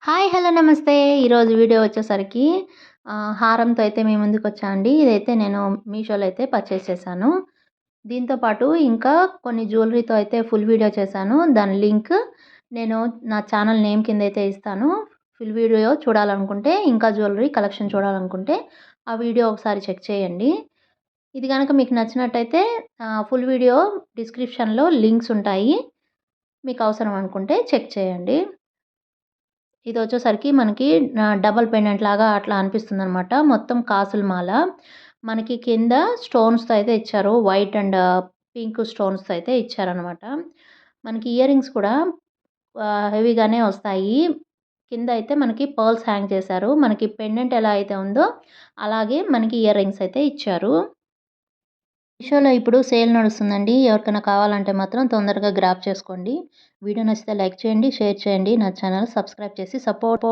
Hi! Hello! నమస్తే. ఈరోజు video వచ్చేసరికి హారంతో అయితే మీ ముందుకొచ్చా అండి. ఇదైతే నేను మీషోలో అయితే పర్చేస్ చేశాను. దీంతో పాటు ఇంకా కొన్ని జ్యువెలరీతో అయితే ఫుల్ వీడియో చేశాను. దాని లింక్ నేను నా ఛానల్ నేమ్ కింద అయితే ఇస్తాను. ఫుల్ వీడియో చూడాలనుకుంటే, ఇంకా జ్యువెలరీ కలెక్షన్ చూడాలనుకుంటే ఆ వీడియో ఒకసారి చెక్ చేయండి. ఇది గనక మీకు నచ్చినట్టయితే ఫుల్ వీడియో డిస్క్రిప్షన్‌లో లింక్స్ ఉంటాయి. మీకు అవసరం అనుకుంటే చెక్ చేయండి. ఇదొచ్చేసరికి మనకి డబుల్ పెండెంట్ లాగా అట్లా అనిపిస్తుందనమాట. మొత్తం కాసుల మాల. మనకి కింద స్టోన్స్‌తో అయితే ఇచ్చారు. వైట్ అండ్ పింక్ స్టోన్స్‌తో అయితే ఇచ్చారనమాట. మనకి ఇయర్ రింగ్స్ కూడా హెవీగానే వస్తాయి. కింద అయితే మనకి పర్ల్స్ హ్యాంగ్ చేశారు. మనకి పెండెంట్ ఎలా అయితే ఉందో అలాగే మనకి ఇయర్ రింగ్స్ అయితే ఇచ్చారు. మీషోలో ఇప్పుడు సేల్ నడుస్తుందండి. ఎవరికైనా కావాలంటే మాత్రం తొందరగా గ్రాబ్ చేసుకోండి. వీడియో నచ్చితే లైక్ చేయండి, షేర్ చేయండి. నా ఛానల్ సబ్స్క్రైబ్ చేసి సపోర్ట్